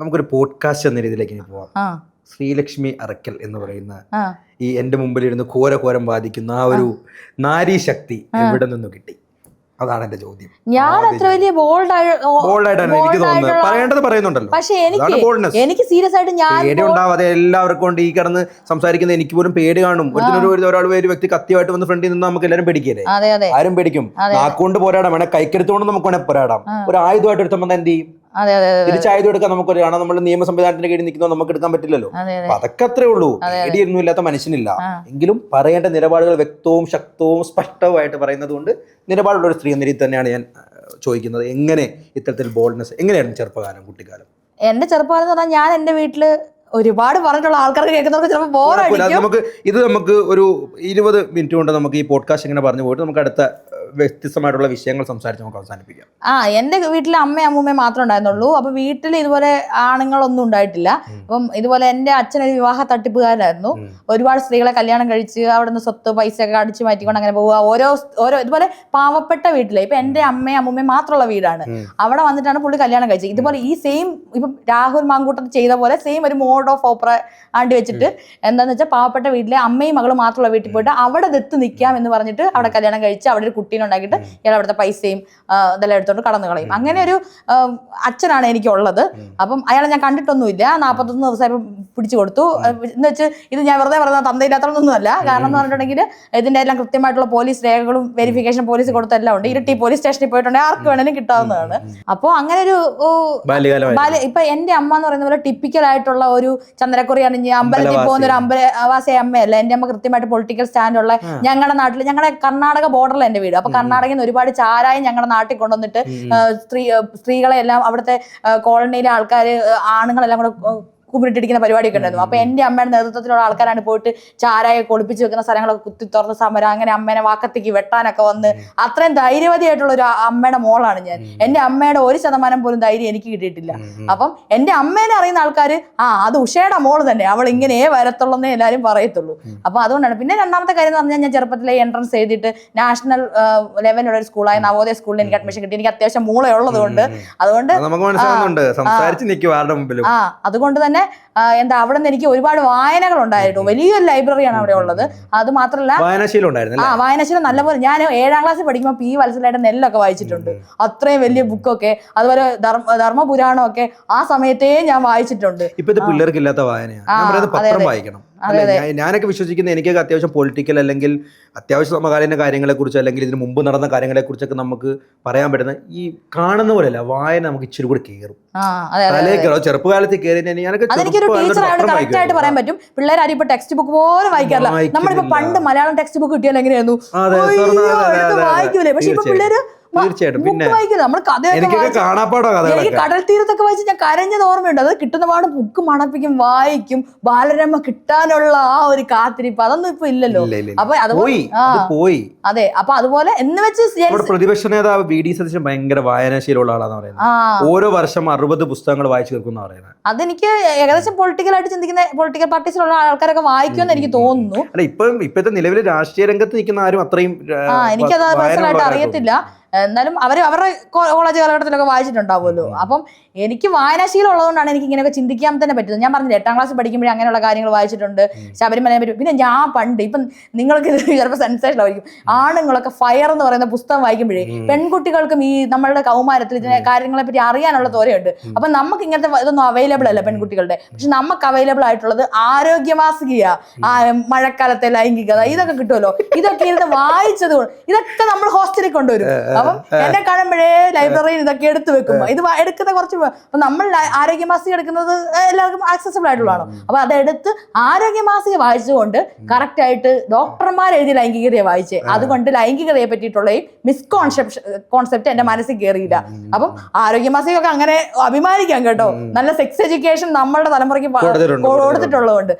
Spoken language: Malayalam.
നമുക്കൊരു പോഡ്കാസ്റ്റ് എന്ന രീതിയിലേക്ക് ഇനി പോവാം. ശ്രീലക്ഷ്മി അറക്കൽ എന്ന് പറയുന്ന ഈ എന്റെ മുമ്പിലിരുന്ന് ഘോരം ബാധിക്കുന്ന ആ ഒരു നാരീ ശക്തി എവിടെ നിന്ന് കിട്ടി? അതാണ് എന്റെ ചോദ്യം. ഞാൻ അത്ര വലിയ ബോൾഡായിട്ടാണ് എനിക്ക് തോന്നുന്നത്. പറയേണ്ടത് പറയുന്നുണ്ടല്ലോ. പക്ഷെ എനിക്ക് സീരിയസ് ആയിട്ട് പേടി ഉണ്ടാവാതെ എല്ലാവർക്കും കൊണ്ട് ഈ കിടന്ന് സംസാരിക്കുന്ന എനിക്ക് പോലും പേടി കാണും. ഒരാൾ ഒരു വ്യക്തി കത്തിയായിട്ട് വന്ന് ഫ്രണ്ടിൽ നിന്ന് നമുക്ക് എല്ലാവരും പേടിക്കല്ലേ? ആരും പേടിക്കും. നാക്കുകൊണ്ട് പോരാടാം, വേണേ കൈക്കരുത്തോണ്ട് നമുക്ക് വേണേ പോരാടാം. ഒരു ആയുധമായിട്ട് എടുത്തുമ്പോൾ എന്ത് ചെയ്യും? തിരിച്ചായുധം എടുക്കാൻ നമുക്ക് കാണാം. നമ്മൾ നിയമ സംവിധാനത്തിന്റെ കീഴിൽ നിൽക്കുന്നത് നമുക്ക് എടുക്കാൻ പറ്റില്ലല്ലോ. അപ്പൊ അതൊക്കെ അത്രേ ഉള്ളൂ. പേടിയൊന്നും ഇല്ലാത്ത മനുഷ്യനില്ല. എങ്കിലും പറയേണ്ട നിലപാടുകൾ വ്യക്തവും ശക്തവും സ്പഷ്ടവുമായിട്ട് പറയുന്നത് കൊണ്ട് നിലപാടുള്ള ഒരു സ്ത്രീ എന്ന രീതിയിൽ തന്നെയാണ് ഞാൻ ചോദിക്കുന്നത്. എങ്ങനെ ഇത്തരത്തിൽ ബോൾഡ്നെസ് എങ്ങനെയായിരുന്നു ചെറുപ്പകാലം, കുട്ടിക്കാലം? എന്റെ ചെറുപ്പകാലം എന്ന് പറഞ്ഞാൽ ഞാൻ എന്റെ വീട്ടില് ഒരുപാട് പറഞ്ഞിട്ടുള്ള ആൾക്കാർക്ക് കേൾക്കുന്നവർക്ക് ചിലപ്പോൾ ബോറടിക്കും. നമുക്ക് ഒരു 20 മിനിറ്റ് കൊണ്ട് നമുക്ക് ഈ പോഡ്കാസ്റ്റ് ഇങ്ങനെ പറഞ്ഞു പോയിട്ട് നമുക്ക് അടുത്ത വ്യത്യസ്തമായിട്ടുള്ള വിഷയങ്ങൾ സംസാരിച്ച് നമുക്ക് അവസാനിപ്പിക്കാം. എന്റെ വീട്ടിൽ അമ്മയും അമ്മൂമ്മയും മാത്രമേ ഉണ്ടായിരുന്നുള്ളൂ. അപ്പൊ വീട്ടിൽ ഇതുപോലെ ആണുങ്ങളൊന്നും ഉണ്ടായിട്ടില്ല. അപ്പം ഇതുപോലെ എന്റെ അച്ഛനൊരു വിവാഹ തട്ടിപ്പുകാരനായിരുന്നു. ഒരുപാട് സ്ത്രീകളെ കല്യാണം കഴിച്ച് അവിടെ നിന്ന് സ്വത്ത് പൈസ ഒക്കെ അടിച്ചു മാറ്റിക്കൊണ്ട് അങ്ങനെ പോവുക. ഓരോ ഇതുപോലെ പാവപ്പെട്ട വീട്ടിലെ ഇപ്പൊ എന്റെ അമ്മയും അമ്മൂമ്മയും മാത്രമുള്ള വീടാണ്. അവിടെ വന്നിട്ടാണ് പുള്ളി കല്യാണം കഴിച്ചത്. ഇതുപോലെ ഈ സെയിം ഇപ്പം രാഹുൽ മാങ്കൂട്ടത്തിൽ ചെയ്ത പോലെ സെയിം ഒരു മോഡ് ഓഫ് ഓപ്പറ ആണ്ടി വെച്ചിട്ട് എന്താന്ന് വെച്ചാൽ പാവപ്പെട്ട വീട്ടിലെ അമ്മയും മകളും മാത്രമുള്ള വീട്ടിൽ പോയിട്ട് അവിടെ ദത്ത് നിൽക്കാം എന്ന് പറഞ്ഞിട്ട് അവിടെ കല്യാണം കഴിച്ച് അവിടെ ഒരു കുട്ടീനെ ഉണ്ടാക്കിയിട്ട് ഇയാൾ അവിടുത്തെ പൈസയും ഇതെല്ലാം എടുത്തോണ്ട് കടന്നു കളയും. അങ്ങനെ ഒരു അച്ഛനാണ് എനിക്കുള്ളത്. അപ്പം അയാളെ ഞാൻ കണ്ടിട്ടൊന്നുമില്ല. 41 ദിവസമായപ്പോൾ പിടിച്ചു കൊടുത്തു എന്ന് വെച്ച് ഇത് ഞാൻ വെറുതെ പറഞ്ഞ തന്തയില്ലാത്തതൊന്നുമല്ല. കാരണം എന്ന് പറഞ്ഞിട്ടുണ്ടെങ്കിൽ ഇതിന്റെ എല്ലാം കൃത്യമായിട്ടുള്ള പോലീസ് രേഖകളും വെരിഫിക്കേഷൻ പോലീസ് കൊടുത്തെല്ലാം ഉണ്ട്. ഇരട്ടി പോലീസ് സ്റ്റേഷനിൽ പോയിട്ടുണ്ടെങ്കിൽ ആർക്ക് വേണമെങ്കിലും കിട്ടാവുന്നതാണ്. അപ്പോൾ അങ്ങനെ ഒരു ഇപ്പൊ എന്റെ അമ്മ എന്ന് പറയുന്ന പോലെ ടിപ്പിക്കൽ ആയിട്ടുള്ള ഒരു ചന്ദ്രക്കുറി അണിഞ്ഞ് അമ്പലത്തിൽ പോകുന്ന ഒരു അമ്പലവാസി അമ്മയല്ല. എന്റെ അമ്മ കൃത്യമായിട്ട് പൊളിറ്റിക്കൽ സ്റ്റാൻഡുള്ള ഞങ്ങളുടെ നാട്ടിൽ, ഞങ്ങളുടെ കർണാടക ബോർഡറിൽ എന്റെ വീട്. അപ്പൊ കർണാടകയിൽ നിന്ന് ഒരുപാട് ചാരായം ഞങ്ങളുടെ നാട്ടിൽ കൊണ്ടുവന്നിട്ട് സ്ത്രീകളെ എല്ലാം അവിടുത്തെ കോളനിയിലെ ആൾക്കാര് ആണുങ്ങളെല്ലാം കൂടെ കുമ്പിട്ടിരിക്കുന്ന പരിപാടിയൊക്കെ ഉണ്ടായിരുന്നു. അപ്പൊ എന്റെ അമ്മയുടെ നേതൃത്വത്തിലുള്ള ആൾക്കാരാണ് പോയിട്ട് ചാരായൊക്കെ ഒളിപ്പിച്ച് വെക്കുന്ന സ്ഥലങ്ങളൊക്കെ കുത്തി തുറന്ന സമരം, അങ്ങനെ അമ്മേനെ വാക്കത്തേക്ക് വെട്ടാനൊക്കെ വന്ന് അത്രയും ധൈര്യവതിയായിട്ടുള്ള ഒരു അമ്മയുടെ മോളാണ് ഞാൻ. എന്റെ അമ്മയുടെ 1% പോലും ധൈര്യം എനിക്ക് കിട്ടിയിട്ടില്ല. അപ്പം എന്റെ അമ്മേനെ അറിയുന്ന ആൾക്കാർ അത് ഉഷയുടെ മോള് തന്നെ, അവൾ ഇങ്ങനെ വരത്തുള്ളന്നേ എല്ലാവരും പറയത്തുള്ളൂ. അപ്പൊ അതുകൊണ്ടാണ്. പിന്നെ രണ്ടാമത്തെ കാര്യം എന്ന് പറഞ്ഞാൽ ഞാൻ ചെറുപ്പത്തിലെ എൻട്രൻസ് എഴുതിയിട്ട് നാഷണൽ ലെവലിലുള്ള ഒരു സ്കൂളായ നവോദയ സ്കൂളിൽ എനിക്ക് അഡ്മിഷൻ കിട്ടി. എനിക്ക് അത്യാവശ്യം മൂളയുള്ളത് കൊണ്ട് അതുകൊണ്ട് തന്നെ എന്താ അവിടെ നിന്ന് എനിക്ക് ഒരുപാട് വായനകൾ ഉണ്ടായിരുന്നു. വലിയൊരു ലൈബ്രറിയാണ് അവിടെ ഉള്ളത്. അത് മാത്രമല്ല വായനാശീലം നല്ലപോലെ. ഞാൻ 7ാം ക്ലാസ്സിൽ പഠിക്കുമ്പോൾ പി വത്സലയുടെ നെല്ലൊക്കെ വായിച്ചിട്ടുണ്ട്. അത്രയും വലിയ ബുക്കൊക്കെ. അതുപോലെ ധർമ്മപുരാണമൊക്കെ ആ സമയത്തേ ഞാൻ വായിച്ചിട്ടുണ്ട്. ഇപ്പോഴത്തെ പിള്ളേർക്ക് ഇല്ലാത്ത വായനയാണ്. പത്രം വായിക്കണം. ഞാനൊക്കെ വിശ്വസിക്കുന്നത് എനിക്കൊക്കെ അത്യാവശ്യം പൊളിറ്റിക്കൽ അല്ലെങ്കിൽ അത്യാവശ്യം സമകാലീന കാര്യങ്ങളെ കുറിച്ച് അല്ലെങ്കിൽ ഇതിന് മുമ്പ് നടന്ന കാര്യങ്ങളെ കുറിച്ചൊക്കെ നമുക്ക് പറയാൻ പറ്റുന്ന ഈ കാണുന്ന പോലെയല്ല, വായന നമുക്ക് ഇച്ചിരി കൂടെ കയറും. ചെറുപ്പകാലത്ത് കയറി അതെനിക്കൊരു ടീച്ചറായിട്ട് കറക്റ്റ് ആയിട്ട് പറയാൻ പറ്റും. പിള്ളേരാരും ഇപ്പൊ ടെക്സ്റ്റ് ബുക്ക് പോലും വായിക്കാറില്ല. നമ്മളിപ്പോ പണ്ട് മലയാളം ടെക്സ്റ്റ് ബുക്ക് കിട്ടിയാൽ എങ്ങനെയായിരുന്നു വായിക്കൂലേ? പക്ഷെ ഇപ്പൊ പിള്ളേര് തീർച്ചയായിട്ടും. പിന്നെ എനിക്ക് കടൽ തീരത്തൊക്കെ വായിച്ച് ഞാൻ കരഞ്ഞത് ഓർമ്മയുണ്ട്. അത് കിട്ടുന്നപാട് ബുക്ക് മണപ്പിക്കും, വായിക്കും. ബാലരമ കിട്ടാനുള്ള ആ ഒരു കാത്തിരിപ്പ് അതൊന്നും ഇപ്പൊ ഇല്ലല്ലോ. അപ്പൊ അതെ. അപ്പൊ അതുപോലെ എന്ന് വെച്ച് പ്രതിപക്ഷ നേതാവ് വി.ഡി. സതീശൻ ഭയങ്കര വായനാശീലമുള്ള ആളാന്ന് പറയുന്നത്. ഓരോ വർഷം 60 പുസ്തകങ്ങൾ വായിച്ചു തീർക്കുന്ന പറയുന്നത്. അതെനിക്ക് ഏകദേശം പൊളിറ്റിക്കലായിട്ട് ചിന്തിക്കുന്ന പൊളിറ്റിക്കൽ പാർട്ടീസിലുള്ള ആൾക്കാരൊക്കെ വായിക്കുമെന്ന് എനിക്ക് തോന്നുന്നു. അല്ല, ഇപ്പോഴത്തെ നിലവിൽ രാഷ്ട്രീയ രംഗത്ത് നിൽക്കുന്ന ആരും അത്രയും എനിക്കത് പേഴ്സണലായിട്ട് അറിയത്തില്ല. എന്നാലും അവരുടെ കോളേജ് കാലഘട്ടത്തിലൊക്കെ വായിച്ചിട്ടുണ്ടാവുമല്ലോ. അപ്പം എനിക്ക് വായനാശീലം ഉള്ളതുകൊണ്ടാണ് എനിക്ക് ഇങ്ങനെയൊക്കെ ചിന്തിക്കാൻ തന്നെ പറ്റുന്നത്. ഞാൻ പറഞ്ഞില്ല 8ാം ക്ലാസ്സിൽ പഠിക്കുമ്പോഴേ അങ്ങനെയുള്ള കാര്യങ്ങൾ വായിച്ചിട്ടുണ്ട്. ശബരിമലയെ പറ്റി. പിന്നെ ഞാൻ പണ്ട് ഇപ്പം നിങ്ങൾക്ക് ചിലപ്പോൾ സെൻസേഷനായിരിക്കും, ആണുങ്ങളൊക്കെ ഫയർ എന്ന് പറയുന്ന പുസ്തകം വായിക്കുമ്പോഴേ പെൺകുട്ടികൾക്കും ഈ നമ്മളുടെ കൗമാരത്തിൽ ഇതിനെ കാര്യങ്ങളെ പറ്റി അറിയാനുള്ള തോരയുണ്ട്. അപ്പം നമുക്ക് ഇങ്ങനത്തെ ഇതൊന്നും അവൈലബിൾ അല്ല പെൺകുട്ടികളുടെ. പക്ഷെ നമുക്ക് അവൈലബിൾ ആയിട്ടുള്ളത് ആരോഗ്യമാസിക, മഴക്കാലത്തെ ലൈംഗികത, ഇതൊക്കെ കിട്ടുമല്ലോ. ഇതൊക്കെ ഇരുന്ന് വായിച്ചത് കൊണ്ട് ഇതൊക്കെ നമ്മൾ ഹോസ്റ്റലിൽ കൊണ്ടുവരും. അപ്പം എന്നെ കാണുമ്പോഴേ ലൈബ്രറിയിൽ ഇതൊക്കെ എടുത്തു വെക്കും. ഇത് എടുക്കുന്ന കുറച്ച് നമ്മൾ ആരോഗ്യമാസിക എടുക്കുന്നത് എല്ലാവർക്കും ആക്സസിബിൾ ആയിട്ടുള്ളതാണ്. അപ്പൊ അതെടുത്ത് ആരോഗ്യമാസിക വായിച്ചുകൊണ്ട് കറക്റ്റ് ആയിട്ട് ഡോക്ടർമാർ എഴുതിയ ലൈംഗികതയെ വായിച്ചേ. അതുകൊണ്ട് ലൈംഗികതയെ പറ്റിയിട്ടുള്ള ഈ കോൺസെപ്റ്റ് എന്റെ മനസ്സിൽ കയറിയില്ല. അപ്പം ആരോഗ്യമാസികയൊക്കെ അങ്ങനെ അഭിമാനിക്കാം കേട്ടോ. നല്ല സെക്സ് എഡ്യൂക്കേഷൻ നമ്മളുടെ തലമുറയ്ക്ക് കൊടുത്തിട്ടുള്ളതുകൊണ്ട്.